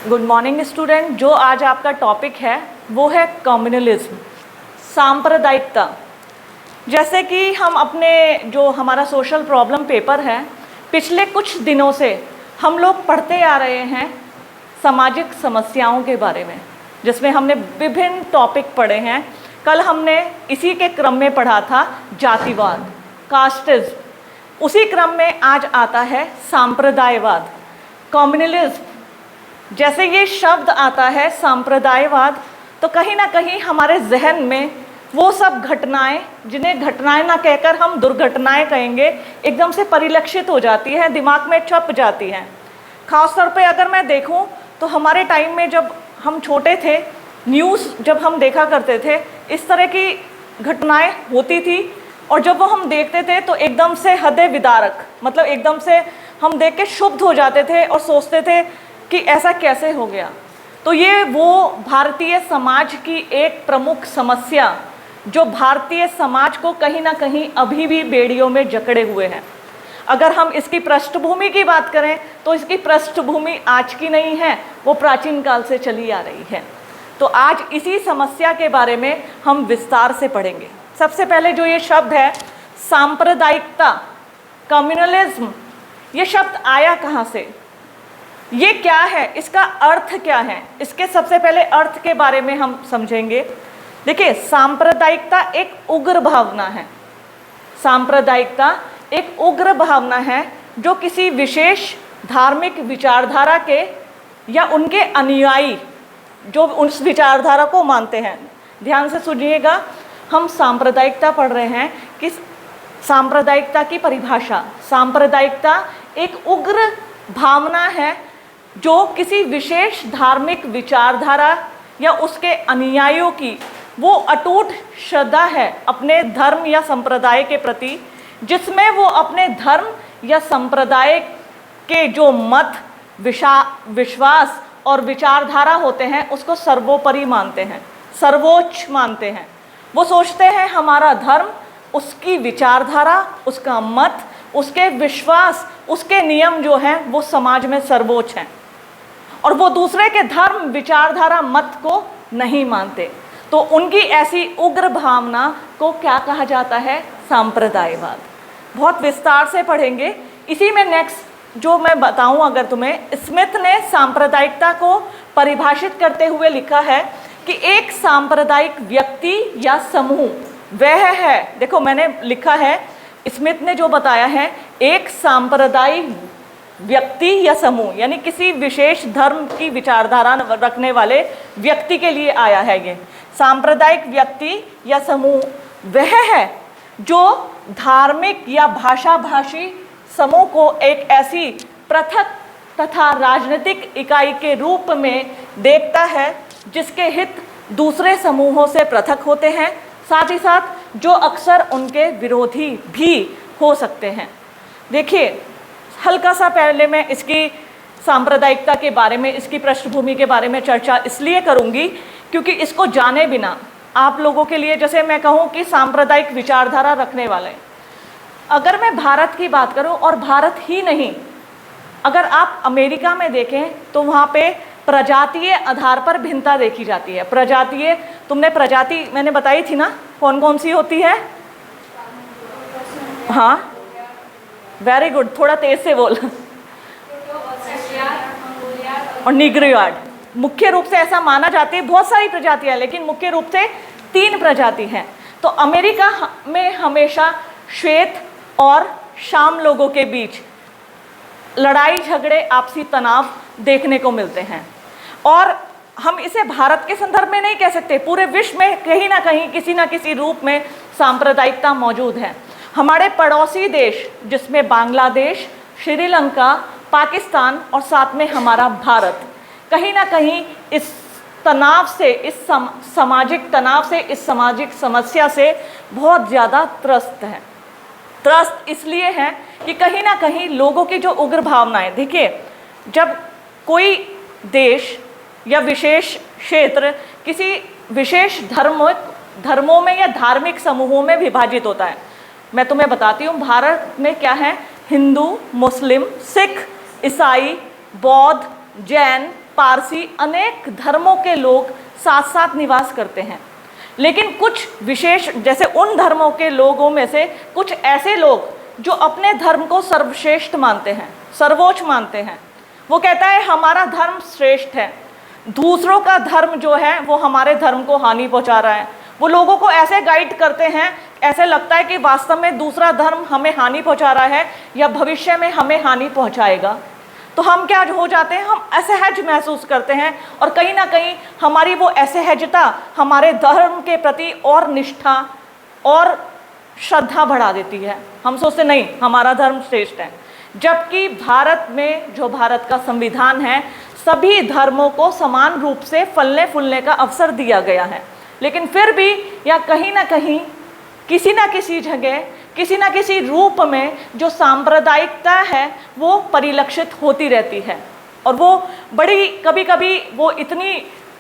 Good morning student. जो आज आपका टॉपिक है वो है कम्युनलिज्म, सांप्रदायिकता। जैसे कि हम अपने जो हमारा सोशल प्रॉब्लम पेपर है, पिछले कुछ दिनों से हम लोग पढ़ते आ रहे हैं सामाजिक समस्याओं के बारे में, जिसमें हमने विभिन्न टॉपिक पढ़े हैं। कल हमने इसी के क्रम में पढ़ा था जातिवाद, कास्टिज्म। उसी क्रम में आज आता है सांप्रदायवाद, कम्युनलिज्म। जैसे ये शब्द आता है सांप्रदायवाद, तो कहीं ना कहीं हमारे जहन में वो सब घटनाएं, जिन्हें घटनाएं ना कहकर हम दुर्घटनाएं कहेंगे, एकदम से परिलक्षित हो जाती है, दिमाग में छप जाती हैं। खास तौर पे अगर मैं देखूं तो हमारे टाइम में जब हम छोटे थे, न्यूज़ जब हम देखा करते थे, इस तरह की घटनाएं होती थी और जब वो हम देखते थे तो एकदम से हृदय विदारक, मतलब एकदम से हम देख के क्षुब्ध हो जाते थे और सोचते थे कि ऐसा कैसे हो गया। तो ये वो भारतीय समाज की एक प्रमुख समस्या, जो भारतीय समाज को कहीं ना कहीं अभी भी बेड़ियों में जकड़े हुए हैं। अगर हम इसकी पृष्ठभूमि की बात करें तो इसकी पृष्ठभूमि आज की नहीं है, वो प्राचीन काल से चली आ रही है। तो आज इसी समस्या के बारे में हम विस्तार से पढ़ेंगे। सबसे पहले जो ये शब्द है सांप्रदायिकता, कम्युनलिज्म, ये शब्द आया कहाँ से, ये क्या है, इसका अर्थ क्या है, इसके सबसे पहले अर्थ के बारे में हम समझेंगे। देखिए, सांप्रदायिकता एक उग्र भावना है। सांप्रदायिकता एक उग्र भावना है जो किसी विशेष धार्मिक विचारधारा के या उनके अनुयायी जो उस विचारधारा को मानते हैं। ध्यान से सुनिएगा, हम सांप्रदायिकता पढ़ रहे हैं कि सांप्रदायिकता की परिभाषा, सांप्रदायिकता एक उग्र भावना है जो किसी विशेष धार्मिक विचारधारा या उसके अनुयायियों की वो अटूट श्रद्धा है अपने धर्म या संप्रदाय के प्रति, जिसमें वो अपने धर्म या संप्रदाय के जो मत, विश्वास और विचारधारा होते हैं उसको सर्वोपरि मानते हैं, सर्वोच्च मानते हैं। वो सोचते हैं हमारा धर्म, उसकी विचारधारा, उसका मत, उसके विश्वास, उसके नियम जो हैं वो समाज में सर्वोच्च हैं और वो दूसरे के धर्म, विचारधारा, मत को नहीं मानते। तो उनकी ऐसी उग्र भावना को क्या कहा जाता है, सांप्रदायवाद। बहुत विस्तार से पढ़ेंगे। इसी में नेक्स्ट जो मैं बताऊं अगर तुम्हें, स्मिथ ने सांप्रदायिकता को परिभाषित करते हुए लिखा है कि एक सांप्रदायिक व्यक्ति या समूह वह है, देखो मैंने लिखा है, स्मिथ ने जो बताया है, एक सांप्रदायिक व्यक्ति या समूह, यानी किसी विशेष धर्म की विचारधारा रखने वाले व्यक्ति के लिए आया है। ये सांप्रदायिक व्यक्ति या समूह वह है जो धार्मिक या भाषाभाषी समूह को एक ऐसी पृथक तथा राजनीतिक इकाई के रूप में देखता है जिसके हित दूसरे समूहों से पृथक होते हैं, साथ ही साथ जो अक्सर उनके विरोधी भी हो सकते हैं। देखिए, हल्का सा पहले मैं इसकी सांप्रदायिकता के बारे में, इसकी पृष्ठभूमि के बारे में चर्चा इसलिए करूंगी क्योंकि इसको जाने बिना आप लोगों के लिए, जैसे मैं कहूं कि सांप्रदायिक विचारधारा रखने वाले, अगर मैं भारत की बात करूं और भारत ही नहीं, अगर आप अमेरिका में देखें तो वहाँ पे प्रजातीय आधार पर भिन्नता देखी जाती है। प्रजातीय, तुमने प्रजाति मैंने बताई थी ना, कौन कौन सी होती है? हाँ, वेरी गुड, थोड़ा तेज से बोल। और निग्रोयार्ड, मुख्य रूप से ऐसा माना जाती है, बहुत सारी प्रजातियां, लेकिन मुख्य रूप से 3 प्रजाति हैं। तो अमेरिका में हमेशा श्वेत और शाम लोगों के बीच लड़ाई झगड़े, आपसी तनाव देखने को मिलते हैं। और हम इसे भारत के संदर्भ में नहीं कह सकते, पूरे विश्व में कहीं ना कहीं किसी ना किसी रूप में सांप्रदायिकता मौजूद है। हमारे पड़ोसी देश, जिसमें बांग्लादेश, श्रीलंका, पाकिस्तान और साथ में हमारा भारत, कहीं ना कहीं इस तनाव से, इस सामाजिक तनाव से, इस सामाजिक समस्या से बहुत ज़्यादा त्रस्त है। त्रस्त इसलिए है कि कहीं ना कहीं लोगों की जो उग्र भावनाएं, देखिए, जब कोई देश या विशेष क्षेत्र किसी विशेष धर्मों में या धार्मिक समूहों में विभाजित होता है, मैं तुम्हें बताती हूँ भारत में क्या है, हिंदू, मुस्लिम, सिख, ईसाई, बौद्ध, जैन, पारसी अनेक धर्मों के लोग साथ साथ निवास करते हैं। लेकिन कुछ विशेष, जैसे उन धर्मों के लोगों में से कुछ ऐसे लोग जो अपने धर्म को सर्वश्रेष्ठ मानते हैं, सर्वोच्च मानते हैं। वो कहता है हमारा धर्म श्रेष्ठ है, दूसरों का धर्म जो है वो हमारे धर्म को हानि पहुंचा रहा है। वो लोगों को ऐसे गाइड करते हैं, ऐसे लगता है कि वास्तव में दूसरा धर्म हमें हानि पहुंचा रहा है या भविष्य में हमें हानि पहुंचाएगा। तो हम क्या हो जाते हैं, हम असहज महसूस करते हैं और कहीं ना कहीं हमारी वो असहजता हमारे धर्म के प्रति और निष्ठा और श्रद्धा बढ़ा देती है। हम सोचते नहीं हमारा धर्म श्रेष्ठ है, जबकि भारत में जो भारत का संविधान है सभी धर्मों को समान रूप से फलने फूलने का अवसर दिया गया है। लेकिन फिर भी या कहीं ना कहीं किसी ना किसी जगह किसी ना किसी रूप में जो सांप्रदायिकता है वो परिलक्षित होती रहती है और वो बड़ी कभी कभी वो इतनी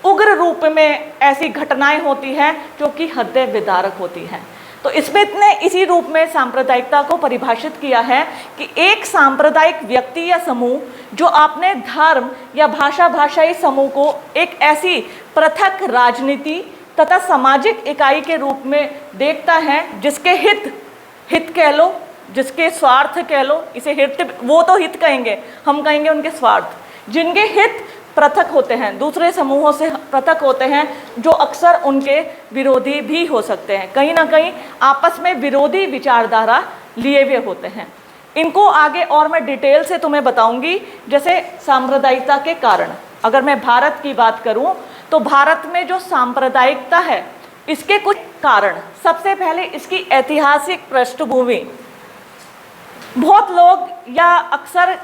उग्र रूप में ऐसी घटनाएं होती हैं जो कि हृदय विदारक होती हैं। तो इसमें इतने इसी रूप में सांप्रदायिकता को परिभाषित किया है कि एक सांप्रदायिक व्यक्ति या समूह जो अपने धर्म या भाषाई समूह को एक ऐसी पृथक राजनीति तथा सामाजिक इकाई के रूप में देखता है जिसके हित कह लो, जिसके स्वार्थ कह लो, इसे हित, वो तो हित कहेंगे, हम कहेंगे उनके स्वार्थ, जिनके हित पृथक होते हैं, दूसरे समूहों से पृथक होते हैं, जो अक्सर उनके विरोधी भी हो सकते हैं, कहीं ना कहीं आपस में विरोधी विचारधारा लिए हुए होते हैं। इनको आगे और मैं डिटेल से तुम्हें बताऊंगी। जैसे सांप्रदायिकता के कारण, अगर मैं भारत की बात करूं तो भारत में जो सांप्रदायिकता है इसके कुछ कारण, सबसे पहले इसकी ऐतिहासिक पृष्ठभूमि। बहुत लोग या अक्सर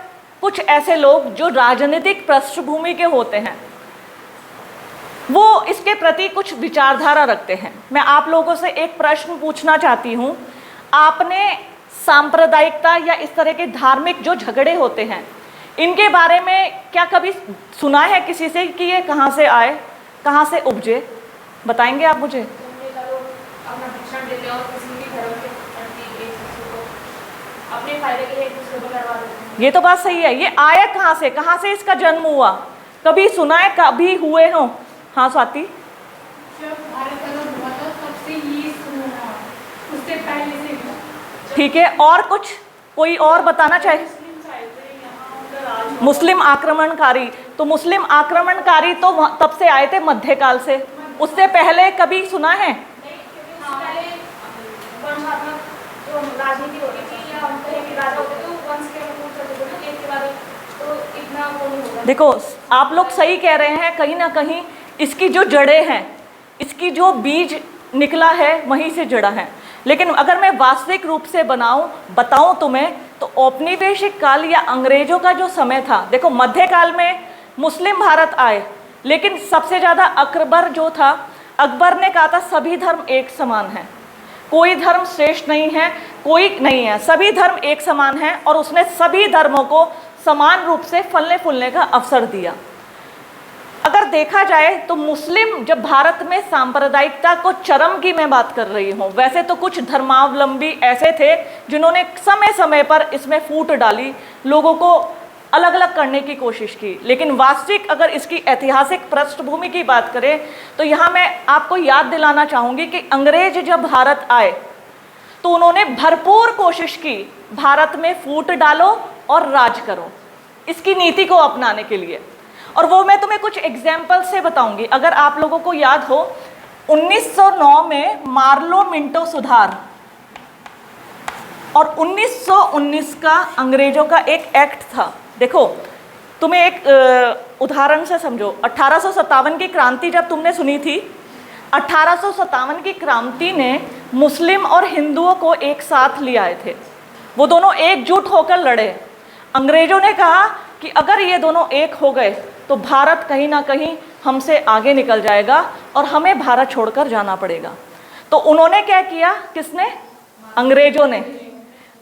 कुछ ऐसे लोग जो राजनीतिक पृष्ठभूमि के होते हैं वो इसके प्रति कुछ विचारधारा रखते हैं। मैं आप लोगों से एक प्रश्न पूछना चाहती हूँ, आपने सांप्रदायिकता या इस तरह के धार्मिक जो झगड़े होते हैं इनके बारे में क्या कभी सुना है किसी से कि ये कहाँ से आए, कहाँ से उपजे? बताएंगे आप मुझे? अपना शिक्षण देते हैं और किसी भी धर्म के प्रति एक दूसरे को अपने फायदे के लिए एक दूसरे को लड़वा देते हैं। ये तो बात सही है। ये आया कहाँ से, कहाँ से इसका जन्म हुआ? कभी सुना है, कभी हुए हो? हाँ स्वाति? जब भारत का जन्म हुआ था तब से ये शुरू हुआ, उससे पहले से भी। ठीक है, और कुछ कोई और बताना चाहे? मुस्लिम आक्रमणकारी, तो मुस्लिम आक्रमणकारी तो तब से आए थे मध्यकाल से, उससे पहले कभी सुना है? राजनीति होती थी या हम कहें कि राजा होते तो वंश के अनुकूल चलते थे ना, एक के बाद तो इतना वो नहीं होगा। देखो आप लोग सही कह रहे हैं, कहीं ना कहीं इसकी जो जड़ें हैं, इसकी जो बीज निकला है वहीं से जड़ा है। लेकिन अगर मैं वास्तविक रूप से बताऊं तुम्हें तो औपनिवेशिक काल या अंग्रेजों का जो समय था, देखो मध्यकाल में मुस्लिम भारत आए, लेकिन सबसे ज़्यादा अकबर जो था, अकबर ने कहा था सभी धर्म एक समान है, कोई धर्म श्रेष्ठ नहीं है, कोई नहीं है, सभी धर्म एक समान है, और उसने सभी धर्मों को समान रूप से फलने फूलने का अवसर दिया। अगर देखा जाए तो मुस्लिम जब भारत में सांप्रदायिकता को चरम की मैं बात कर रही हूँ, वैसे तो कुछ धर्मावलंबी ऐसे थे जिन्होंने समय समय पर इसमें फूट डाली, लोगों को अलग अलग करने की कोशिश की, लेकिन वास्तविक अगर इसकी ऐतिहासिक पृष्ठभूमि की बात करें तो यहाँ मैं आपको याद दिलाना चाहूँगी कि अंग्रेज जब भारत आए तो उन्होंने भरपूर कोशिश की भारत में फूट डालो और राज करो, इसकी नीति को अपनाने के लिए। और वो मैं तुम्हें कुछ एग्जाम्पल से बताऊंगी। अगर आप लोगों को याद हो 1909 में मार्लो मिंटो सुधार और 1919 का अंग्रेजों का एक एक्ट था। देखो तुम्हें एक उदाहरण से समझो, 1857 की क्रांति जब तुमने सुनी थी, 1857 की क्रांति ने मुस्लिम और हिंदुओं को एक साथ ले आए थे, वो दोनों एकजुट होकर लड़े। अंग्रेजों ने कहा कि अगर ये दोनों एक हो गए तो भारत कहीं ना कहीं हमसे आगे निकल जाएगा और हमें भारत छोड़कर जाना पड़ेगा। तो उन्होंने क्या किया, किसने?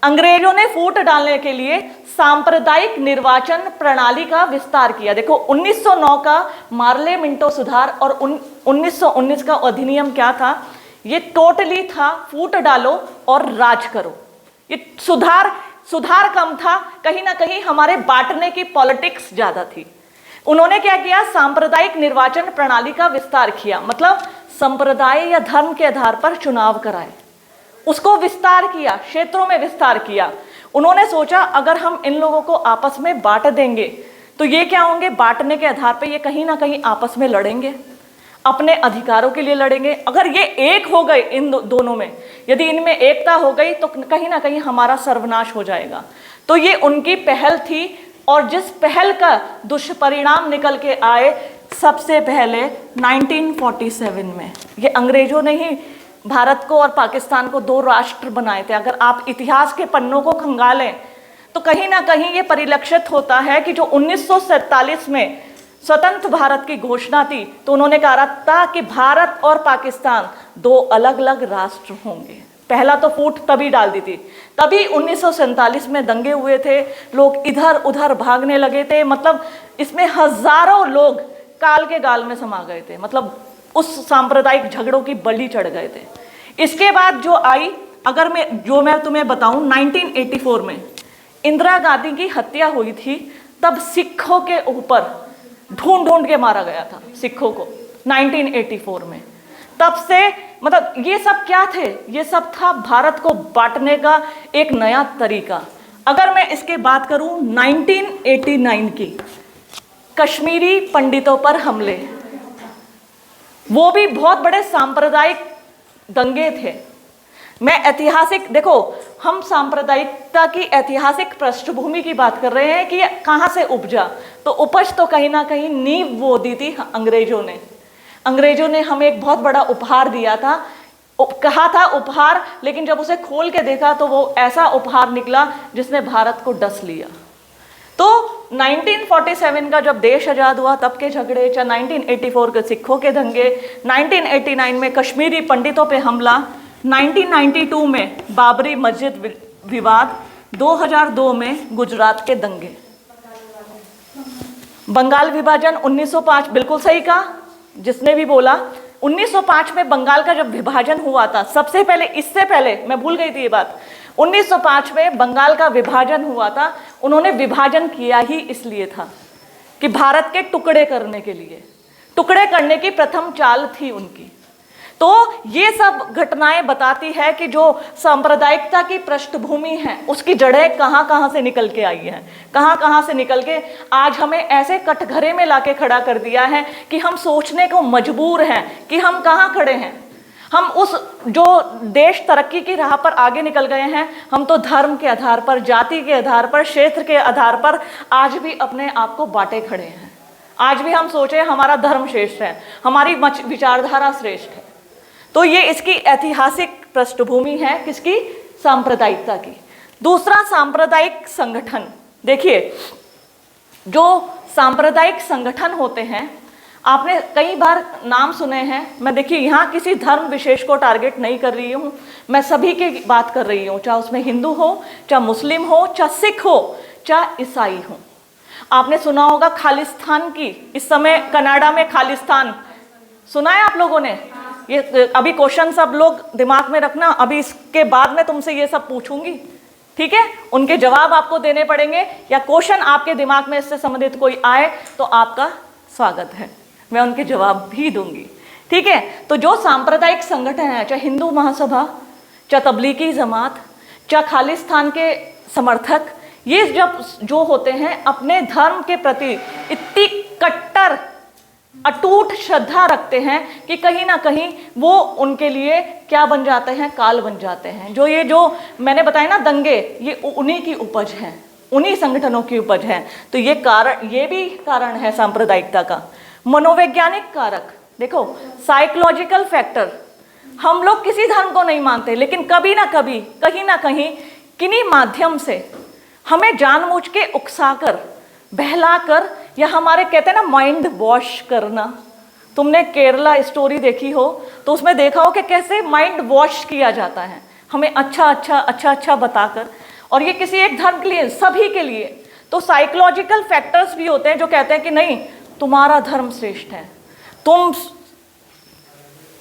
अंग्रेजों ने फूट डालने के लिए सांप्रदायिक निर्वाचन प्रणाली का विस्तार किया। देखो 1909 का मार्ले मिंटो सुधार और 1919 का अधिनियम क्या था, ये टोटली था फूट डालो और राज करो। ये सुधार कम था, कहीं ना कहीं हमारे बांटने की पॉलिटिक्स ज़्यादा थी। उन्होंने क्या किया, सांप्रदायिक निर्वाचन प्रणाली का विस्तार किया, मतलब संप्रदाय या धर्म के आधार पर चुनाव कराए, उसको विस्तार किया, क्षेत्रों में विस्तार किया। उन्होंने सोचा अगर हम इन लोगों को आपस में बांट देंगे तो ये क्या होंगे, बांटने के आधार पर ये कहीं ना कहीं आपस में लड़ेंगे, अपने अधिकारों के लिए लड़ेंगे। अगर ये एक हो गए इन दोनों में, यदि इनमें एकता हो गई तो कहीं ना कहीं हमारा सर्वनाश हो जाएगा। तो ये उनकी पहल थी, और जिस पहल का दुष्परिणाम निकल के आए सबसे पहले 1947 में, ये अंग्रेजों ने ही भारत को और पाकिस्तान को दो राष्ट्र बनाए थे। अगर आप इतिहास के पन्नों को खंगालें तो कहीं ना कहीं ये परिलक्षित होता है कि जो 1947 में स्वतंत्र भारत की घोषणा थी, तो उन्होंने कहा था कि भारत और पाकिस्तान दो अलग अलग राष्ट्र होंगे। पहला तो फूट तभी डाल दी थी, तभी 1947 में दंगे हुए थे, लोग इधर उधर भागने लगे थे, मतलब इसमें हजारों लोग काल के गाल में समा गए थे, मतलब उस सांप्रदायिक झगड़ों की बलि चढ़ गए थे। इसके बाद जो आई, अगर मैं तुम्हें बताऊं, 1984 में इंदिरा गांधी की हत्या हुई थी, तब सिखों के ऊपर ढूंढ ढूंढ के मारा गया था, सिखों को 1984 में। तब से मतलब ये सब क्या थे, ये सब था भारत को बांटने का एक नया तरीका। अगर मैं इसके बात करूं 1989 की, कश्मीरी पंडितों पर हमले, वो भी बहुत बड़े सांप्रदायिक दंगे थे। मैं ऐतिहासिक, देखो हम सांप्रदायिकता की ऐतिहासिक पृष्ठभूमि की बात कर रहे हैं कि ये कहाँ से उपजा, तो उपज तो कहीं ना कहीं नींव वो दी थी अंग्रेजों ने हमें एक बहुत बड़ा उपहार दिया था, कहा था उपहार, लेकिन जब उसे खोल के देखा तो वो ऐसा उपहार निकला जिसने भारत को डस लिया। तो 1947 का जब देश आज़ाद हुआ तब के झगड़े, चाहे 1984 के सिखों के दंगे, 1989 में कश्मीरी पंडितों पे हमला, 1992 में बाबरी मस्जिद विवाद, 2002 में गुजरात के दंगे, बंगाल विभाजन 1905, बिल्कुल सही कहा जिसने भी बोला। 1905 में बंगाल का जब विभाजन हुआ था, सबसे पहले, इससे पहले मैं भूल गई थी ये बात, 1905 में बंगाल का विभाजन हुआ था। उन्होंने विभाजन किया ही इसलिए था कि भारत के टुकड़े करने के लिए, टुकड़े करने की प्रथम चाल थी उनकी। तो ये सब घटनाएं बताती है कि जो सांप्रदायिकता की पृष्ठभूमि है उसकी जड़ें कहाँ कहाँ से निकल के आई हैं, कहाँ कहाँ से निकल के आज हमें ऐसे कटघरे में लाके खड़ा कर दिया है कि हम सोचने को मजबूर हैं कि हम कहाँ खड़े हैं। हम उस जो देश तरक्की की राह पर आगे निकल गए हैं, हम तो धर्म के आधार पर, जाति के आधार पर, क्षेत्र के आधार पर आज भी अपने आप को बांटे खड़े हैं। आज भी हम सोचे हमारा धर्म श्रेष्ठ है, हमारी विचारधारा श्रेष्ठ है। तो ये इसकी ऐतिहासिक पृष्ठभूमि है, किसकी, सांप्रदायिकता की। दूसरा, सांप्रदायिक संगठन। देखिए, जो सांप्रदायिक संगठन होते हैं, आपने कई बार नाम सुने हैं। मैं देखिए यहाँ किसी धर्म विशेष को टारगेट नहीं कर रही हूँ, मैं सभी की बात कर रही हूँ, चाहे उसमें हिंदू हो, चाहे मुस्लिम हो, चाहे सिख हो, चाहे ईसाई हो। आपने सुना होगा खालिस्तान की, इस समय कनाडा में खालिस्तान सुना है आप लोगों ने? ये अभी क्वेश्चन सब लोग दिमाग में रखना, अभी इसके बाद में तुमसे ये सब पूछूंगी, ठीक है? उनके जवाब आपको देने पड़ेंगे, या क्वेश्चन आपके दिमाग में इससे संबंधित कोई आए तो आपका स्वागत है, मैं उनके जवाब भी दूंगी, ठीक है? तो जो सांप्रदायिक संगठन है, चाहे हिंदू महासभा, चाहे तबलीगी जमात, चाहे खालिस्तान के समर्थक, ये जब जो होते हैं अपने धर्म के प्रति इतनी कट्टर अटूट श्रद्धा रखते हैं कि कहीं ना कहीं वो उनके लिए क्या बन जाते हैं, काल बन जाते हैं। जो मैंने बताया ना दंगे, ये उन्हीं की उपज है, उन्हीं संगठनों की उपज है। तो ये भी कारण है सांप्रदायिकता का। मनोवैज्ञानिक कारक, देखो साइकोलॉजिकल फैक्टर, हम लोग किसी धर्म को नहीं मानते, लेकिन कभी ना कभी, कहीं ना कहीं, किन्हीं माध्यम से हमें जानबूझ के उकसाकर, बहलाकर, या हमारे कहते हैं ना माइंड वॉश करना। तुमने केरला स्टोरी देखी हो तो उसमें देखा हो कि कैसे माइंड वॉश किया जाता है, हमें अच्छा बताकर, और ये किसी एक धर्म के लिए, सभी के लिए। तो साइकोलॉजिकल फैक्टर्स भी होते हैं जो कहते हैं कि नहीं, तुम्हारा धर्म श्रेष्ठ है, तुम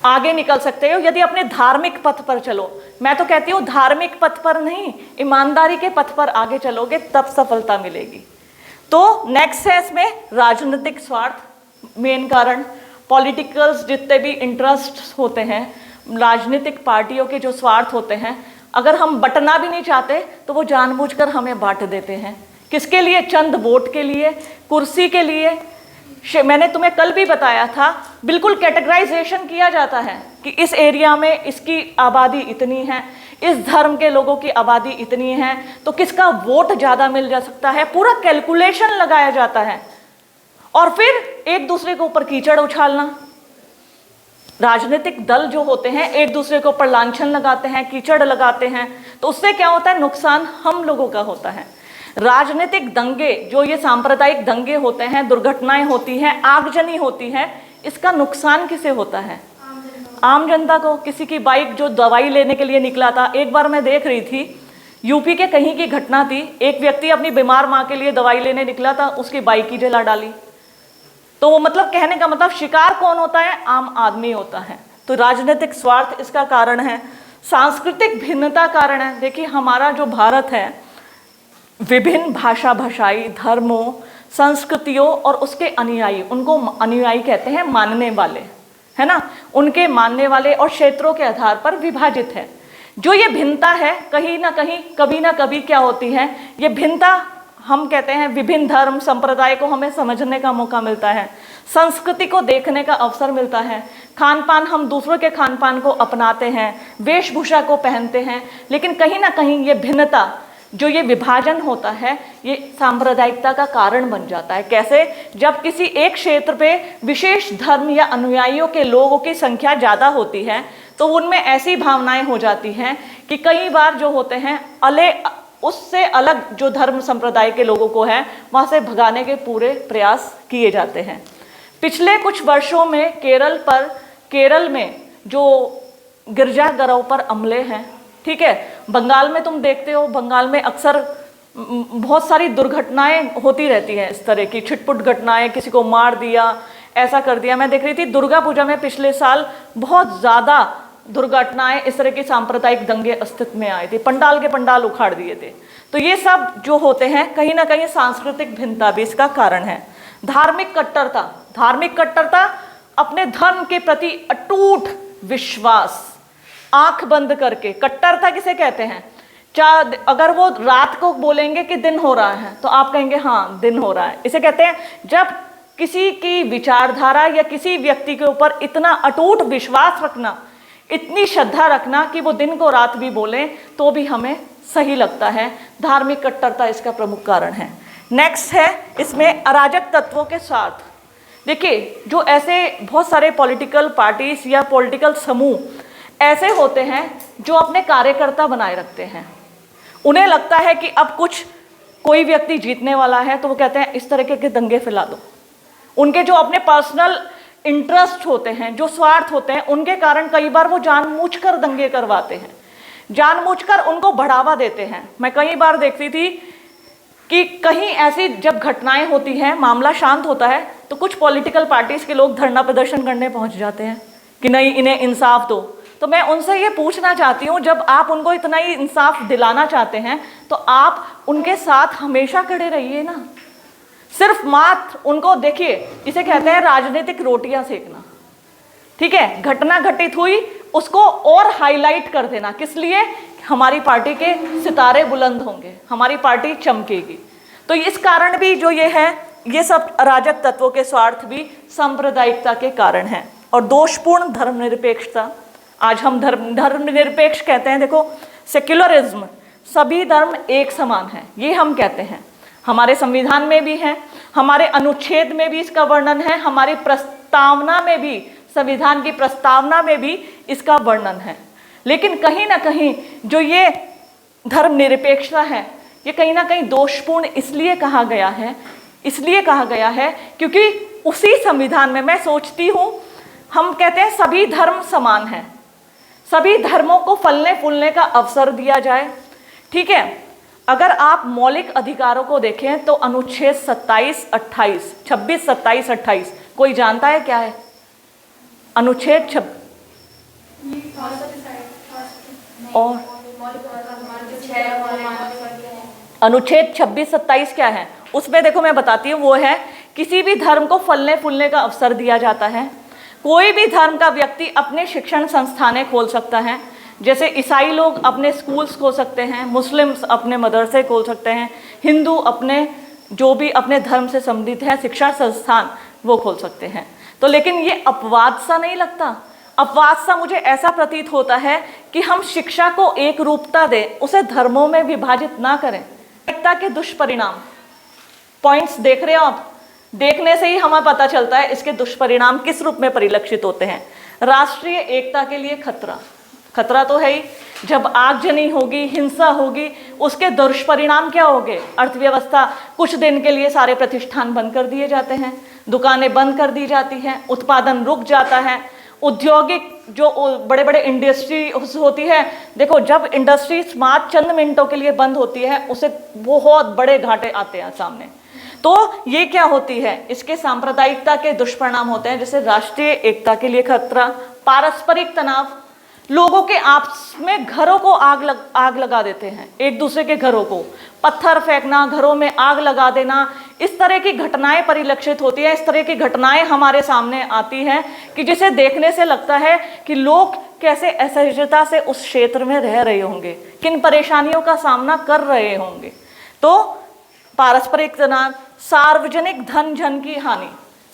आगे निकल सकते हो यदि अपने धार्मिक पथ पर चलो। मैं तो कहती हूँ धार्मिक पथ पर नहीं, ईमानदारी के पथ पर आगे चलोगे तब सफलता मिलेगी। तो नेक्स्ट है इसमें राजनीतिक स्वार्थ, मेन कारण। पॉलिटिकल्स जितने भी इंटरेस्ट होते हैं, राजनीतिक पार्टियों के जो स्वार्थ होते हैं, अगर हम बंटना भी नहीं चाहते तो वो जानबूझकर हमें बांट देते हैं। किसके लिए? चंद वोट के लिए, कुर्सी के लिए। मैंने तुम्हें कल भी बताया था, बिल्कुल कैटेगराइजेशन किया जाता है कि इस एरिया में इसकी आबादी इतनी है, इस धर्म के लोगों की आबादी इतनी है, तो किसका वोट ज़्यादा मिल जा सकता है, पूरा कैलकुलेशन लगाया जाता है। और फिर एक दूसरे के ऊपर कीचड़ उछालना। राजनीतिक दल जो होते हैं एक दूसरे के ऊपर लांछन लगाते हैं, कीचड़ लगाते हैं, तो उससे क्या होता है? नुकसान हम लोगों का होता है। राजनीतिक दंगे, जो ये सांप्रदायिक दंगे होते हैं, दुर्घटनाएं होती हैं, आगजनी होती है, इसका नुकसान किसे होता है? आम जनता को। किसी की बाइक जो दवाई लेने के लिए निकला था, एक बार मैं देख रही थी, यूपी के कहीं की घटना थी, एक व्यक्ति अपनी बीमार माँ के लिए दवाई लेने निकला था, उसकी बाइक ही जला डाली। तो वो मतलब कहने का मतलब शिकार कौन होता है? आम आदमी होता है। तो राजनीतिक स्वार्थ इसका कारण है। सांस्कृतिक भिन्नता कारण है। देखिए हमारा जो भारत है, विभिन्न भाषा भाषाई, धर्मों, संस्कृतियों और उसके अनुयायी, उनको अनुयायी कहते हैं, मानने वाले, है ना, उनके मानने वाले और क्षेत्रों के आधार पर विभाजित है। जो ये भिन्नता है कहीं ना कहीं, कभी ना कभी क्या होती है, ये भिन्नता हम कहते हैं विभिन्न धर्म संप्रदाय को हमें समझने का मौका मिलता है, संस्कृति को देखने का अवसर मिलता है, खान पान, हम दूसरों के खान पान को अपनाते हैं, वेशभूषा को पहनते हैं, लेकिन कहीं ना कहीं ये भिन्नता, जो ये विभाजन होता है, ये सांप्रदायिकता का कारण बन जाता है। कैसे? जब किसी एक क्षेत्र पे विशेष धर्म या अनुयायियों के लोगों की संख्या ज़्यादा होती है तो उनमें ऐसी भावनाएं हो जाती हैं कि कई बार जो होते हैं उससे अलग जो धर्म संप्रदाय के लोगों को है वहाँ से भगाने के पूरे प्रयास किए जाते हैं। पिछले कुछ वर्षों में केरल में जो गिरजाघरों पर हमले हैं, ठीक है, बंगाल में तुम देखते हो, बंगाल में अक्सर बहुत सारी दुर्घटनाएं होती रहती हैं, इस तरह की छिटपुट घटनाएं, किसी को मार दिया, ऐसा कर दिया। मैं देख रही थी दुर्गा पूजा में पिछले साल बहुत ज़्यादा दुर्घटनाएं, इस तरह की सांप्रदायिक दंगे अस्तित्व में आए थे, पंडाल के पंडाल उखाड़ दिए थे। तो ये सब जो होते हैं कहीं ना कहीं सांस्कृतिक भिन्नता भी इसका कारण है। धार्मिक कट्टरता अपने धर्म के प्रति अटूट विश्वास, आंख बंद करके। कट्टरता किसे कहते हैं? अगर वो रात को बोलेंगे कि दिन हो रहा है तो आप कहेंगे हाँ दिन हो रहा है। इसे कहते हैं जब किसी की विचारधारा या किसी व्यक्ति के ऊपर इतना अटूट विश्वास रखना, इतनी श्रद्धा रखना कि वो दिन को रात भी बोलें तो भी हमें सही लगता है। धार्मिक कट्टरता इसका प्रमुख कारण है। नेक्स्ट है इसमें अराजक तत्वों के स्वार्थ। देखिए जो ऐसे बहुत सारे पॉलिटिकल पार्टीज या पॉलिटिकल समूह ऐसे होते हैं जो अपने कार्यकर्ता बनाए रखते हैं। उन्हें लगता है कि अब कोई व्यक्ति जीतने वाला है तो वो कहते हैं इस तरह के दंगे फैला दो। उनके जो अपने पर्सनल इंटरेस्ट होते हैं, जो स्वार्थ होते हैं, उनके कारण कई बार वो जानबूझकर दंगे करवाते हैं, जानबूझकर उनको बढ़ावा देते हैं। मैं कई बार देखती थी कि कहीं ऐसी जब घटनाएं होती हैं, मामला शांत होता है तो कुछ पॉलिटिकल पार्टीज के लोग धरना प्रदर्शन करने पहुंच जाते हैं कि नहीं इन्हें इंसाफ दो। तो मैं उनसे ये पूछना चाहती हूँ, जब आप उनको इतना ही इंसाफ दिलाना चाहते हैं तो आप उनके साथ हमेशा खड़े रहिए ना। सिर्फ मात्र उनको देखिए, इसे कहते हैं राजनीतिक रोटियां सेकना, ठीक है। घटना घटित हुई उसको और हाईलाइट कर देना, किस लिए? हमारी पार्टी के सितारे बुलंद होंगे, हमारी पार्टी चमकेगी। तो इस कारण भी जो ये है, ये सब अराजक तत्वों के स्वार्थ भी सांप्रदायिकता के कारण हैं। और दोषपूर्ण धर्मनिरपेक्षता, आज हम धर्मनिरपेक्ष कहते हैं। देखो सेक्युलरिज्म, सभी धर्म एक समान है, ये हम कहते हैं। हमारे संविधान में भी है, हमारे अनुच्छेद में भी इसका वर्णन है, हमारी प्रस्तावना में भी, संविधान की प्रस्तावना में भी इसका वर्णन है। लेकिन कहीं ना कहीं जो ये धर्मनिरपेक्षता है, ये कहीं ना कहीं दोषपूर्ण इसलिए कहा गया है क्योंकि उसी संविधान में, मैं सोचती हूँ, हम कहते हैं सभी धर्म समान हैं, सभी धर्मों को फलने फूलने का अवसर दिया जाए, ठीक है। अगर आप मौलिक अधिकारों को देखें तो अनुच्छेद 26, 27, 28 कोई जानता है क्या है? अनुच्छेद 26 और अनुच्छेद 26, 27 क्या है? उसमें देखो मैं बताती हूँ, वो है किसी भी धर्म को फलने फूलने का अवसर दिया जाता है। कोई भी धर्म का व्यक्ति अपने शिक्षण संस्थानें खोल सकता है। जैसे ईसाई लोग अपने स्कूल्स खोल सकते हैं, मुस्लिम्स अपने मदरसे खोल सकते हैं, हिंदू अपने जो भी अपने धर्म से संबंधित है शिक्षा संस्थान वो खोल सकते हैं। तो लेकिन ये अपवाद सा नहीं लगता? अपवाद सा मुझे ऐसा प्रतीत होता है कि हम शिक्षा को एक रूपता दें, उसे धर्मों में विभाजित ना करें। एकता के दुष्परिणाम पॉइंट्स देख रहे हो आप? देखने से ही हमें पता चलता है इसके दुष्परिणाम किस रूप में परिलक्षित होते हैं। राष्ट्रीय एकता के लिए खतरा, खतरा तो है ही। जब आगजनी होगी, हिंसा होगी, उसके दुष्परिणाम क्या होंगे? अर्थव्यवस्था, कुछ दिन के लिए सारे प्रतिष्ठान बंद कर दिए जाते हैं, दुकानें बंद कर दी जाती हैं, उत्पादन रुक जाता है, औद्योगिक जो बड़े बड़े इंडस्ट्री होती है, देखो जब इंडस्ट्रीज मात्र चंद मिनटों के लिए बंद होती है उसे बहुत बड़े घाटे आते हैं सामने। तो ये क्या होती है, इसके सांप्रदायिकता के दुष्परिणाम होते हैं, जैसे राष्ट्रीय एकता के लिए खतरा, पारस्परिक तनाव, लोगों के आपस में घरों को आग लगा देते हैं, एक दूसरे के घरों को पत्थर फेंकना, घरों में आग लगा देना, इस तरह की घटनाएं परिलक्षित होती हैं। इस तरह की घटनाएं हमारे सामने आती हैं कि जिसे देखने से लगता है कि लोग कैसे असहजता से उस क्षेत्र में रह रहे होंगे, किन परेशानियों का सामना कर रहे होंगे। तो पारस्परिक तनाव, सार्वजनिक धन जन की हानि,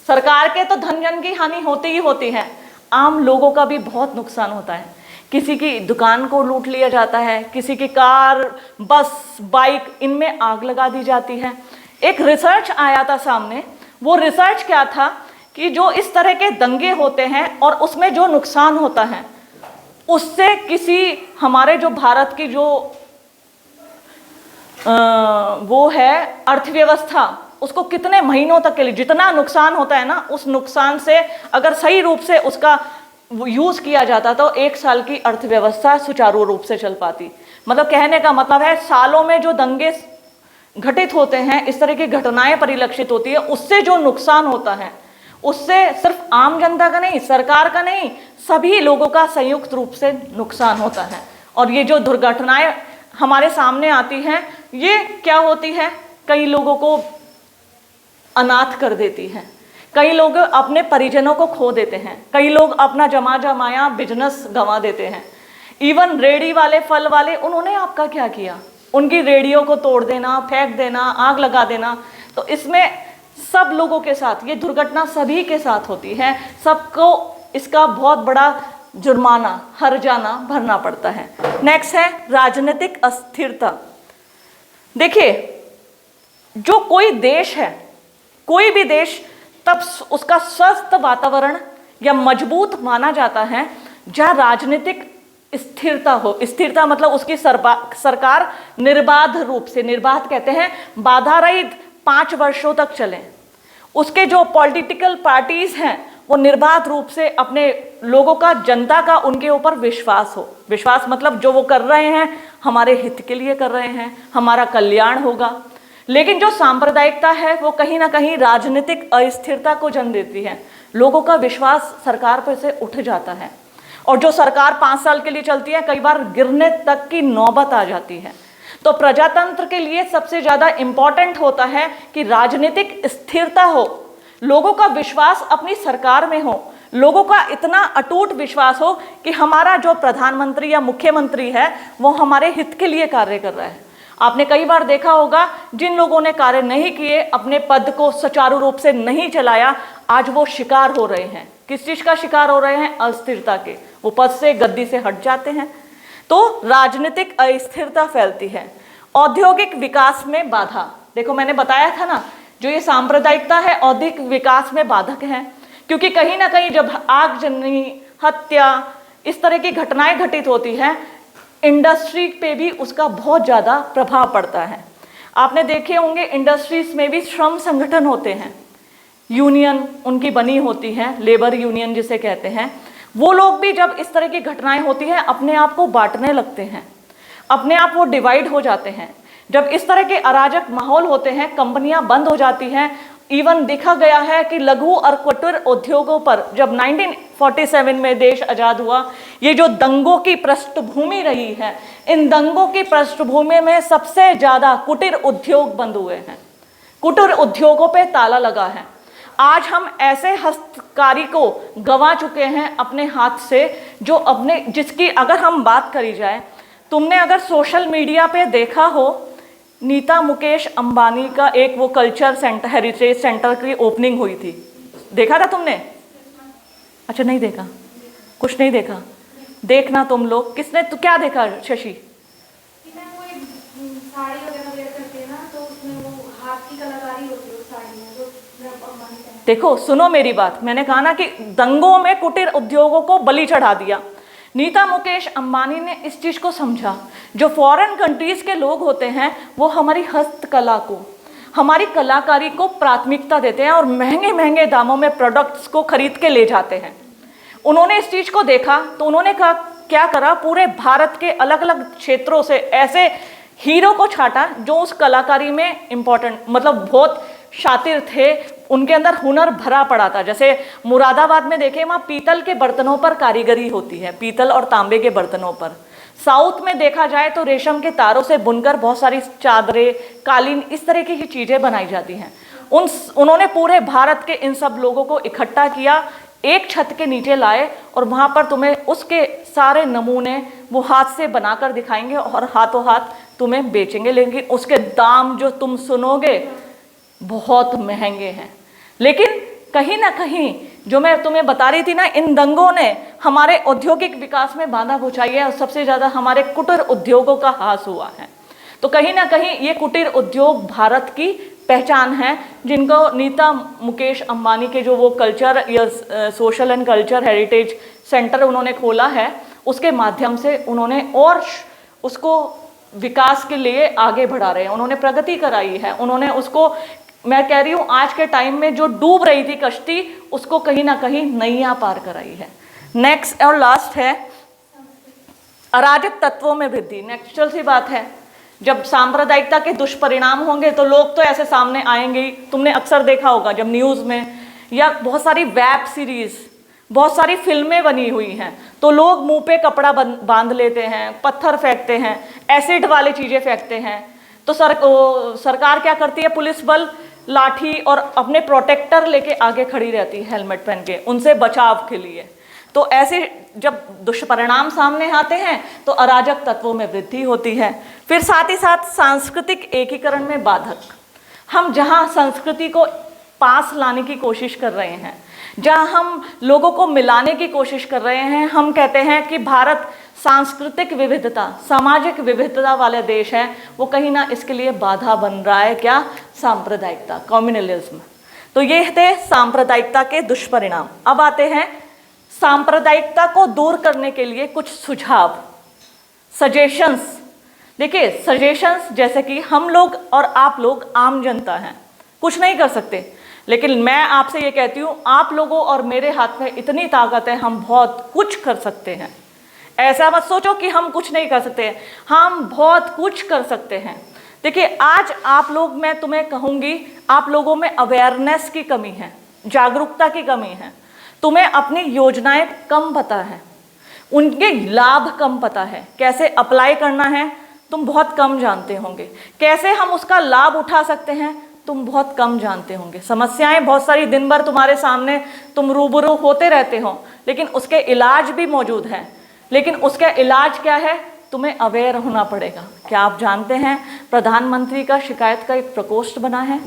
सरकार के तो धन जन की हानि होती ही होती है, आम लोगों का भी बहुत नुकसान होता है। किसी की दुकान को लूट लिया जाता है, किसी की कार, बस, बाइक, इनमें आग लगा दी जाती है। एक रिसर्च आया था सामने, वो रिसर्च क्या था कि जो इस तरह के दंगे होते हैं और उसमें जो नुकसान होता है उससे किसी हमारे जो भारत की जो वो है अर्थव्यवस्था, उसको कितने महीनों तक के लिए जितना नुकसान होता है ना, उस नुकसान से अगर सही रूप से उसका यूज किया जाता तो 1 साल की अर्थव्यवस्था सुचारू रूप से चल पाती। मतलब कहने का मतलब है सालों में जो दंगे घटित होते हैं, इस तरह की घटनाएं परिलक्षित होती है, उससे जो नुकसान होता है उससे सिर्फ आम जनता का नहीं, सरकार का नहीं, सभी लोगों का संयुक्त रूप से नुकसान होता है। और ये जो दुर्घटनाएं हमारे सामने आती हैं, ये क्या होती है, कई लोगों को अनाथ कर देती है, कई लोग अपने परिजनों को खो देते हैं, कई लोग अपना जमा जमाया बिजनेस गंवा देते हैं। इवन रेडी वाले, फल वाले, उन्होंने आपका क्या किया? उनकी रेडियो को तोड़ देना, फेंक देना, आग लगा देना। तो इसमें सब लोगों के साथ ये दुर्घटना सभी के साथ होती है, सबको इसका बहुत बड़ा जुर्माना, हर्जाना भरना पड़ता है। नेक्स्ट है राजनीतिक अस्थिरता। देखिए, जो कोई देश है, कोई भी देश, तब उसका स्वस्थ वातावरण या मजबूत माना जाता है जहाँ राजनीतिक स्थिरता हो। स्थिरता मतलब उसकी सरकार निर्बाध रूप से, निर्बाध कहते हैं बाधा रहित 5 वर्षों तक चले। उसके जो पॉलिटिकल पार्टीज हैं वो निर्बाध रूप से अपने लोगों का, जनता का उनके ऊपर विश्वास हो। विश्वास मतलब जो वो कर रहे हैं हमारे हित के लिए कर रहे हैं, हमारा कल्याण होगा। लेकिन जो सांप्रदायिकता है वो कहीं ना कहीं राजनीतिक अस्थिरता को जन्म देती है। लोगों का विश्वास सरकार पर से उठ जाता है और जो सरकार 5 साल के लिए चलती है कई बार गिरने तक की नौबत आ जाती है। तो प्रजातंत्र के लिए सबसे ज़्यादा इम्पॉर्टेंट होता है कि राजनीतिक स्थिरता हो, लोगों का विश्वास अपनी सरकार में हो, लोगों का इतना अटूट विश्वास हो कि हमारा जो प्रधानमंत्री या मुख्यमंत्री है वो हमारे हित के लिए कार्य कर रहा है। आपने कई बार देखा होगा जिन लोगों ने कार्य नहीं किए, अपने पद को सुचारू रूप से नहीं चलाया, आज वो शिकार हो रहे हैं। किस चीज का शिकार हो रहे हैं? अस्थिरता के। वो पद से, गद्दी से हट जाते हैं। तो राजनीतिक अस्थिरता फैलती है। औद्योगिक विकास में बाधा, देखो मैंने बताया था ना, जो ये सांप्रदायिकता है औद्योगिक विकास में बाधक है, क्योंकि कहीं ना कहीं जब आगजनी, हत्या, इस तरह की घटनाएं घटित होती हैं, इंडस्ट्री पे भी उसका बहुत ज़्यादा प्रभाव पड़ता है। आपने देखे होंगे इंडस्ट्रीज में भी श्रम संगठन होते हैं, यूनियन उनकी बनी होती है, लेबर यूनियन जिसे कहते हैं। वो लोग भी जब इस तरह की घटनाएं होती हैं अपने आप को बांटने लगते हैं, अपने आप वो डिवाइड हो जाते हैं। जब इस तरह के अराजक माहौल होते हैं, कंपनियां बंद हो जाती हैं। इवन देखा गया है कि लघु और कुटीर उद्योगों पर जब 1947 में देश आज़ाद हुआ, ये जो दंगों की पृष्ठभूमि रही है, इन दंगों की पृष्ठभूमि में सबसे ज़्यादा कुटीर उद्योग बंद हुए हैं। कुटीर उद्योगों पे ताला लगा है। आज हम ऐसे हस्तकारी को गंवा चुके हैं अपने हाथ से, जो अपने जिसकी अगर हम बात करी जाए, तुमने अगर सोशल मीडिया पे देखा हो, नीता मुकेश अंबानी का एक वो कल्चर सेंटर, हेरिटेज सेंटर की ओपनिंग हुई थी, देखा था तुमने? अच्छा नहीं देखा, कुछ नहीं देखा, देखना तुम लोग। किसने तो क्या देखा शशि? साड़ी वगैरह वेयर करते हैं ना, तो उसमें वो हाथ की कलाकारी होती है उस साड़ी में, जो देखो सुनो मेरी बात, मैंने कहा ना कि दंगों में कुटीर उद्योगों को बलि चढ़ा दिया। नीता मुकेश अंबानी ने इस चीज को समझा, जो फॉरेन कंट्रीज के लोग होते हैं वो हमारी हस्तकला को, हमारी कलाकारी को प्राथमिकता देते हैं और महंगे महंगे दामों में प्रोडक्ट्स को खरीद के ले जाते हैं। उन्होंने इस चीज को देखा तो उन्होंने कहा क्या करा, पूरे भारत के अलग अलग क्षेत्रों से ऐसे हीरो को छाटा जो उस कलाकारी में इंपॉर्टेंट, मतलब बहुत शातिर थे, उनके अंदर हुनर भरा पड़ा था। जैसे मुरादाबाद में देखें, वहाँ पीतल के बर्तनों पर कारीगरी होती है, पीतल और तांबे के बर्तनों पर। साउथ में देखा जाए तो रेशम के तारों से बुनकर बहुत सारी चादरें, कालीन, इस तरह की चीज़ें बनाई जाती हैं। उन्होंने पूरे भारत के इन सब लोगों को इकट्ठा किया, एक छत के नीचे लाए और वहाँ पर तुम्हें उसके सारे नमूने वो हाथ से बनाकर दिखाएंगे और हाथों हाथ तुम्हें बेचेंगे। लेकिन उसके दाम जो तुम सुनोगे बहुत महंगे हैं। लेकिन कहीं ना कहीं जो मैं तुम्हें बता रही थी ना, इन दंगों ने हमारे औद्योगिक विकास में बाधा पहुंचाई है और सबसे ज़्यादा हमारे कुटीर उद्योगों का ह्रास हुआ है। तो कहीं ना कहीं ये कुटीर उद्योग भारत की पहचान है, जिनको नीता मुकेश अंबानी के जो वो कल्चर या social and culture heritage centre उन्होंने खोला है, उसके माध्यम से उन्होंने और उसको विकास के लिए आगे बढ़ा रहे हैं, उन्होंने प्रगति कराई है। उन्होंने उसको, मैं कह रही हूँ, आज के टाइम में जो डूब रही थी कश्ती, उसको कहीं ना कहीं नैया पार कराई है। नेक्स्ट और लास्ट है अराजक तत्वों में वृद्धि। नेचुरल सी बात है, जब सांप्रदायिकता के दुष्परिणाम होंगे तो लोग तो ऐसे सामने आएंगे ही। तुमने अक्सर देखा होगा जब न्यूज़ में या बहुत सारी वेब सीरीज, बहुत सारी फिल्में बनी हुई हैं, तो लोग मुंह पे कपड़ा बांध लेते हैं, पत्थर फेंकते हैं, एसिड वाली चीज़ें फेंकते हैं। तो सरकार क्या करती है, पुलिस बल लाठी और अपने प्रोटेक्टर लेके आगे खड़ी रहती है, हेलमेट पहन के, उनसे बचाव के लिए। तो ऐसे जब दुष्परिणाम सामने आते हैं तो अराजक तत्वों में वृद्धि होती है। फिर साथ ही साथ सांस्कृतिक एकीकरण में बाधक। हम जहाँ संस्कृति को पास लाने की कोशिश कर रहे हैं, जहाँ हम लोगों को मिलाने की कोशिश कर रहे हैं, हम कहते हैं कि भारत सांस्कृतिक विविधता, सामाजिक विविधता वाले देश है, वो कहीं ना इसके लिए बाधा बन रहा है। क्या? सांप्रदायिकता, कम्युनलिज्म। तो ये थे सांप्रदायिकता के दुष्परिणाम। अब आते हैं सांप्रदायिकता को दूर करने के लिए कुछ सुझाव, सजेशंस। देखिए सजेशंस, जैसे कि हम लोग और आप लोग आम जनता हैं, कुछ नहीं कर सकते, लेकिन मैं आपसे ये कहती हूँ, आप लोगों और मेरे हाथ में इतनी ताकत है, हम बहुत कुछ कर सकते हैं। ऐसा मत सोचो कि हम कुछ नहीं कर सकते, हम बहुत कुछ कर सकते हैं। देखिए आज आप लोग, मैं तुम्हें कहूँगी, आप लोगों में अवेयरनेस की कमी है, जागरूकता की कमी है। तुम्हें अपनी योजनाएं कम पता है, उनके लाभ कम पता है, कैसे अप्लाई करना है तुम बहुत कम जानते होंगे, कैसे हम उसका लाभ उठा सकते हैं तुम बहुत कम जानते होंगे। समस्याएं बहुत सारी दिन भर तुम्हारे सामने तुम रूबरू होते रहते हो, लेकिन उसके इलाज भी मौजूद हैं। लेकिन उसका इलाज क्या है? तुम्हें अवेयर होना पड़ेगा। क्या आप जानते हैं प्रधानमंत्री का शिकायत का एक प्रकोष्ठ बना है,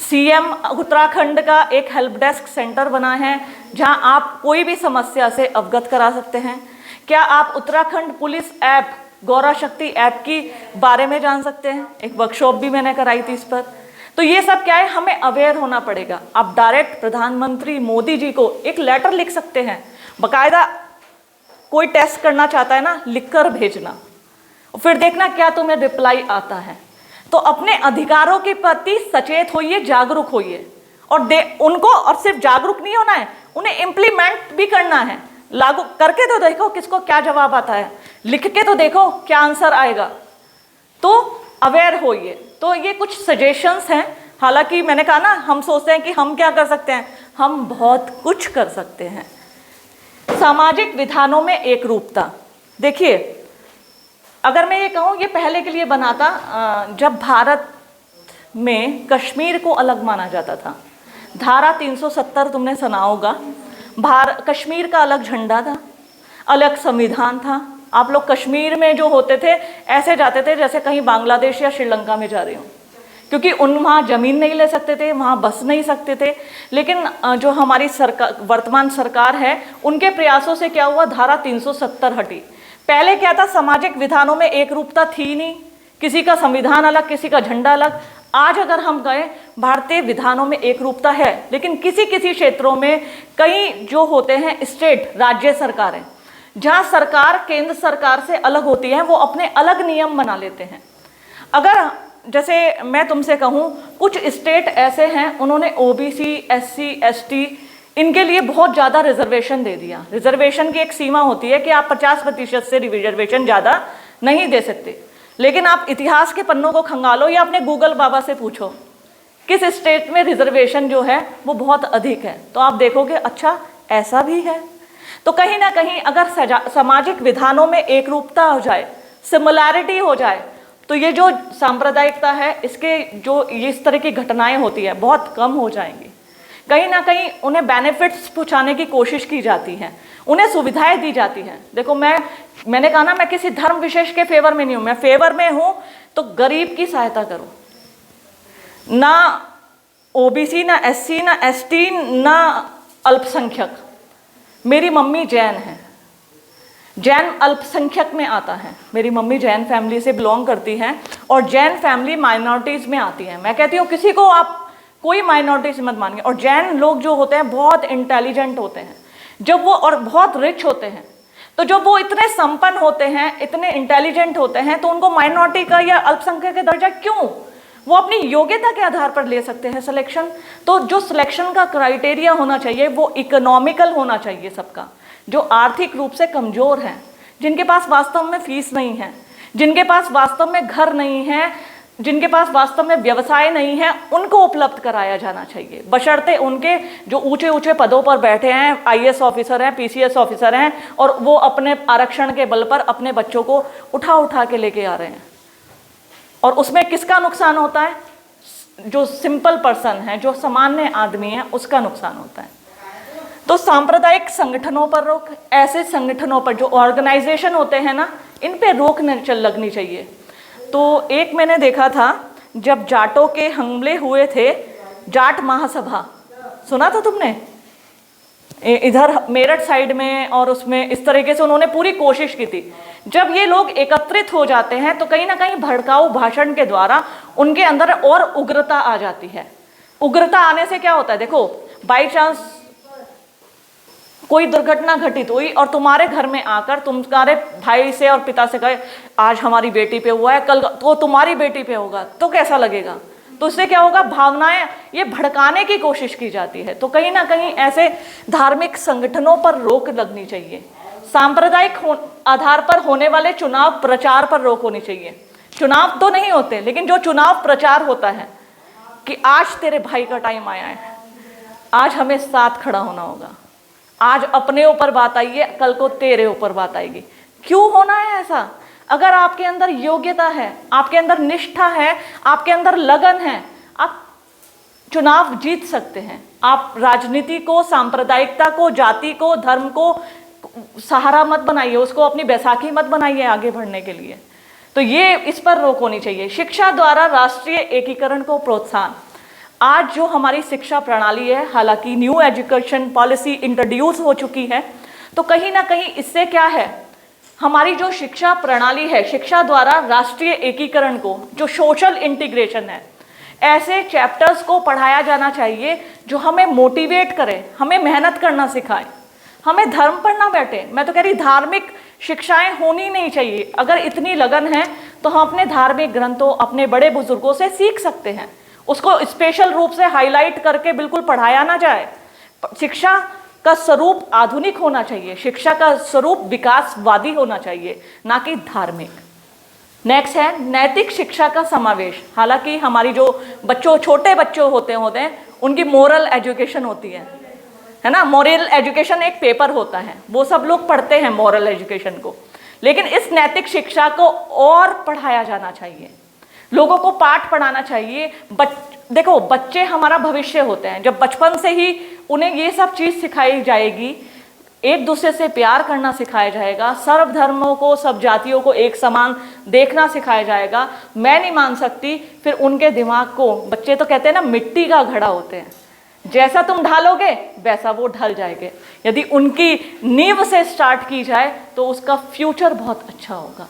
सीएम उत्तराखंड का एक हेल्प डेस्क सेंटर बना है, जहां आप कोई भी समस्या से अवगत करा सकते हैं। क्या आप उत्तराखंड पुलिस ऐप, गौरा शक्ति ऐप की बारे में जान सकते हैं? एक वर्कशॉप भी मैंने कराई थी इस पर। तो ये सब क्या है, हमें अवेयर होना पड़ेगा। आप डायरेक्ट प्रधानमंत्री मोदी जी को एक लेटर लिख सकते हैं, बाकायदा कोई टेस्ट करना चाहता है ना, लिखकर भेजना, फिर देखना क्या तुम्हें रिप्लाई आता है। तो अपने अधिकारों के प्रति सचेत होइए, जागरूक होइए, और उनको, और सिर्फ जागरूक नहीं होना है, उन्हें इम्प्लीमेंट भी करना है। लागू करके तो देखो किसको क्या जवाब आता है, लिख के तो देखो क्या आंसर आएगा। तो अवेयर होइए। तो ये कुछ सजेशंस हैं। हालांकि मैंने कहा ना, हम सोचते हैं कि हम क्या कर सकते हैं, हम बहुत कुछ कर सकते हैं। सामाजिक विधानों में एक रूपता। देखिए अगर मैं ये कहूँ, ये पहले के लिए बना था जब भारत में कश्मीर को अलग माना जाता था। धारा 370 तुमने सुना होगा। कश्मीर का अलग झंडा था, अलग संविधान था। आप लोग कश्मीर में जो होते थे ऐसे जाते थे जैसे कहीं बांग्लादेश या श्रीलंका में जा रहे हो, क्योंकि वहाँ ज़मीन नहीं ले सकते थे, वहाँ बस नहीं सकते थे। लेकिन जो हमारी सरकार, वर्तमान सरकार है, उनके प्रयासों से क्या हुआ, धारा 370 हटी। पहले क्या था, सामाजिक विधानों में एक रूपता थी नहीं, किसी का संविधान अलग, किसी का झंडा अलग। आज अगर हम गए, भारतीय विधानों में एक रूपता है, लेकिन किसी किसी क्षेत्रों में कई जो होते हैं स्टेट, राज्य सरकारें, जहाँ सरकार केंद्र सरकार से अलग होती है, वो अपने अलग नियम बना लेते हैं। अगर जैसे मैं तुमसे कहूँ, कुछ स्टेट ऐसे हैं उन्होंने ओबीसी, एससी, एसटी इनके लिए बहुत ज़्यादा रिजर्वेशन दे दिया। रिजर्वेशन की एक सीमा होती है कि आप 50% से रिजर्वेशन ज़्यादा नहीं दे सकते। लेकिन आप इतिहास के पन्नों को खंगालो या अपने गूगल बाबा से पूछो किस स्टेट में रिजर्वेशन जो है वो बहुत अधिक है, तो आप देखोगे अच्छा ऐसा भी है। तो कहीं ना कहीं अगर सामाजिक विधानों में एक रूपता हो जाए, सिमिलैरिटी हो जाए, तो ये जो सांप्रदायिकता है, इसके जो ये इस तरह की घटनाएं होती है बहुत कम हो जाएंगी। कहीं ना कहीं उन्हें बेनिफिट्स पहुंचाने की कोशिश की जाती है, उन्हें सुविधाएं दी जाती हैं। देखो मैंने कहा ना, मैं किसी धर्म विशेष के फेवर में नहीं हूं, मैं फेवर में हूं तो गरीब की सहायता करो। ना ओबीसी, ना एससी, ना एसटी, ना अल्पसंख्यक। मेरी मम्मी जैन है, जैन अल्पसंख्यक में आता है। मेरी मम्मी जैन फैमिली से बिलोंग करती हैं और जैन फैमिली माइनॉरिटीज़ में आती है। मैं कहती हूँ किसी को आप कोई माइनॉरिटीज मत मानिए। और जैन लोग जो होते हैं बहुत इंटेलिजेंट होते हैं, जब वो और बहुत रिच होते हैं, तो जब वो इतने संपन्न होते हैं, इतने इंटेलिजेंट होते हैं, तो उनको माइनॉरिटी का या अल्पसंख्यक का दर्जा क्यों? वो अपनी योग्यता के आधार पर ले सकते हैं सिलेक्शन। तो जो सिलेक्शन का क्राइटेरिया होना चाहिए वो इकोनॉमिकल होना चाहिए सबका। जो आर्थिक रूप से कमज़ोर हैं, जिनके पास वास्तव में फीस नहीं है, जिनके पास वास्तव में घर नहीं है, जिनके पास वास्तव में व्यवसाय नहीं है, उनको उपलब्ध कराया जाना चाहिए, बशर्ते उनके जो ऊंचे ऊंचे पदों पर बैठे हैं, आईएएस ऑफिसर हैं, पीसीएस ऑफिसर हैं, और वो अपने आरक्षण के बल पर अपने बच्चों को उठा उठा के लेके आ रहे हैं। और उसमें किसका नुकसान होता है? जो सिंपल पर्सन है, जो सामान्य आदमी है, उसका नुकसान होता है। तो सांप्रदायिक संगठनों पर रोक, ऐसे संगठनों पर जो ऑर्गेनाइजेशन होते हैं ना, इन पे रोक लगनी चाहिए। तो एक मैंने देखा था, जब जाटों के हमले हुए थे, जाट महासभा सुना था तुमने? इधर मेरठ साइड में, और उसमें इस तरीके से उन्होंने पूरी कोशिश की थी। जब ये लोग एकत्रित हो जाते हैं तो कहीं ना कहीं भड़काऊ भाषण के द्वारा उनके अंदर और उग्रता आ जाती है। उग्रता आने से क्या होता है? देखो, बाई चांस कोई दुर्घटना घटित हुई और तुम्हारे घर में आकर तुम्हारे भाई से और पिता से कहे आज हमारी बेटी पे हुआ है, कल तो तुम्हारी बेटी पे होगा, तो कैसा लगेगा? तो इससे क्या होगा? भावनाएं ये भड़काने की कोशिश की जाती है। तो कहीं ना कहीं ऐसे धार्मिक संगठनों पर रोक लगनी चाहिए। सांप्रदायिक आधार पर होने वाले चुनाव प्रचार पर रोक होनी चाहिए। चुनाव तो नहीं होते, लेकिन जो चुनाव प्रचार होता है कि आज तेरे भाई का टाइम आया है, आज हमें साथ खड़ा होना होगा, आज अपने ऊपर बात आई है, कल को तेरे ऊपर बात आएगी। क्यों होना है ऐसा? अगर आपके अंदर योग्यता है, आपके अंदर निष्ठा है, आपके अंदर लगन है, आप चुनाव जीत सकते हैं। आप राजनीति को, सांप्रदायिकता को, जाति को, धर्म को सहारा मत बनाइए, उसको अपनी बैसाखी मत बनाइए आगे बढ़ने के लिए। तो ये इस पर रोक होनी चाहिए। शिक्षा द्वारा राष्ट्रीय एकीकरण को प्रोत्साहन। आज जो हमारी शिक्षा प्रणाली है, हालांकि न्यू एजुकेशन पॉलिसी इंट्रोड्यूस हो चुकी है, तो कहीं ना कहीं इससे क्या है, हमारी जो शिक्षा प्रणाली है, शिक्षा द्वारा राष्ट्रीय एकीकरण को, जो सोशल इंटीग्रेशन है, ऐसे चैप्टर्स को पढ़ाया जाना चाहिए जो हमें मोटिवेट करें, हमें मेहनत करना सिखाएं, हमें धर्म पर ना बैठे। मैं तो कह रही धार्मिक शिक्षाएं होनी नहीं चाहिए। अगर इतनी लगन है तो हम अपने धार्मिक ग्रंथों, अपने बड़े बुजुर्गों से सीख सकते हैं। उसको स्पेशल रूप से हाईलाइट करके बिल्कुल पढ़ाया ना जाए। शिक्षा का स्वरूप आधुनिक होना चाहिए, शिक्षा का स्वरूप विकासवादी होना चाहिए, ना कि धार्मिक। नेक्स्ट है नैतिक शिक्षा का समावेश। हालांकि हमारी जो बच्चों, छोटे बच्चे होते हैं उनकी मोरल एजुकेशन होती है ना। मोरल एजुकेशन एक पेपर होता है, वो सब लोग पढ़ते हैं मोरल एजुकेशन को, लेकिन इस नैतिक शिक्षा को और पढ़ाया जाना चाहिए। लोगों को पाठ पढ़ाना चाहिए। देखो, बच्चे हमारा भविष्य होते हैं। जब बचपन से ही उन्हें ये सब चीज़ सिखाई जाएगी, एक दूसरे से प्यार करना सिखाया जाएगा, सर्व धर्मों को, सब जातियों को एक समान देखना सिखाया जाएगा, मैं नहीं मान सकती फिर उनके दिमाग को, बच्चे तो कहते हैं ना मिट्टी का घड़ा होते हैं, जैसा तुम ढालोगे वैसा वो ढल जाएंगे। यदि उनकी नींव से स्टार्ट की जाए तो उसका फ्यूचर बहुत अच्छा होगा।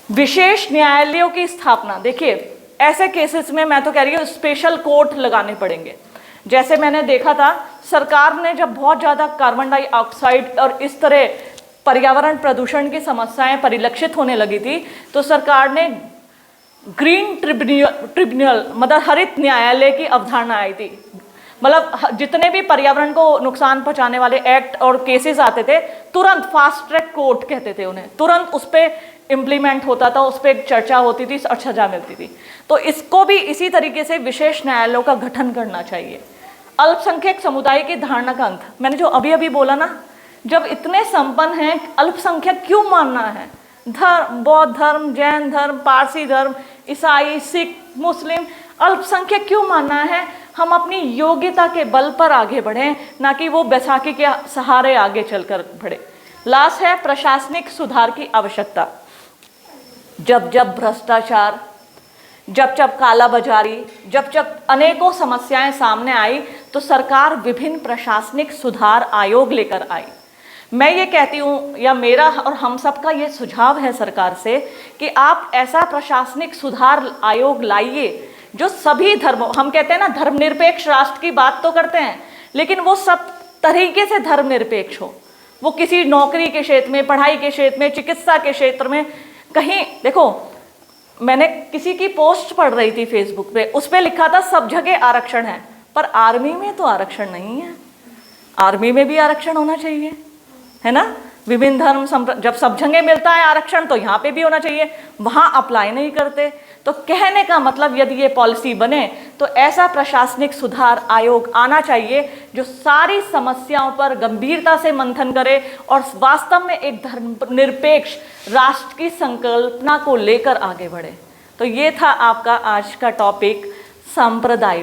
विशेष न्यायालयों की स्थापना, देखिए ऐसे केसेस में मैं तो कह रही हूँ स्पेशल कोर्ट लगाने पड़ेंगे। जैसे मैंने देखा था, सरकार ने जब बहुत ज़्यादा कार्बन डाइऑक्साइड और इस तरह पर्यावरण प्रदूषण की समस्याएं परिलक्षित होने लगी थी, तो सरकार ने ग्रीन ट्रिब्यूनल मतलब हरित न्यायालय की अवधारणा आई थी। मतलब जितने भी पर्यावरण को नुकसान पहुंचाने वाले एक्ट और केसेस आते थे, तुरंत फास्ट ट्रैक कोर्ट कहते थे उन्हें, तुरंत उस पर इम्प्लीमेंट होता था, उस पर एक चर्चा होती थी और सजा मिलती थी। तो इसको भी इसी तरीके से विशेष न्यायालयों का गठन करना चाहिए। अल्पसंख्यक समुदाय की धारणा का अंत, मैंने जो अभी अभी बोला ना, जब इतने संपन्न हैं, अल्पसंख्यक क्यों मानना है? धर्म, बौद्ध धर्म, जैन धर्म, पारसी धर्म, ईसाई, सिख, मुस्लिम, अल्पसंख्यक क्यों मानना है? हम अपनी योग्यता के बल पर आगे बढ़ें, ना कि वो बैसाखी के सहारे आगे चलकर बढ़े। लास्ट है प्रशासनिक सुधार की आवश्यकता। जब जब भ्रष्टाचार, जब जब कालाबाजारी, जब जब अनेकों समस्याएं सामने आई, तो सरकार विभिन्न प्रशासनिक सुधार आयोग लेकर आई। मैं ये कहती हूँ, या मेरा और हम सबका ये सुझाव है सरकार से, कि आप ऐसा प्रशासनिक सुधार आयोग लाइए जो सभी धर्मों, हम कहते हैं ना धर्मनिरपेक्ष राष्ट्र की बात तो करते हैं, लेकिन वो सब तरीके से धर्मनिरपेक्ष हो। वो किसी नौकरी के क्षेत्र में, पढ़ाई के क्षेत्र में, चिकित्सा के क्षेत्र में, कहीं देखो, मैंने किसी की पोस्ट पढ़ रही थी फेसबुक पे, उस पर लिखा था सब जगह आरक्षण है, पर आर्मी में तो आरक्षण नहीं है। आर्मी में भी आरक्षण होना चाहिए, है ना? विभिन्न धर्म जब सब जगह मिलता है आरक्षण, तो यहाँ पे भी होना चाहिए, वहाँ अप्लाई नहीं करते। तो कहने का मतलब, यदि ये पॉलिसी बने तो ऐसा प्रशासनिक सुधार आयोग आना चाहिए जो सारी समस्याओं पर गंभीरता से मंथन करे और वास्तव में एक धर्मनिरपेक्ष राष्ट्र की संकल्पना को लेकर आगे बढ़े। तो ये था आपका आज का टॉपिक, सांप्रदायिक।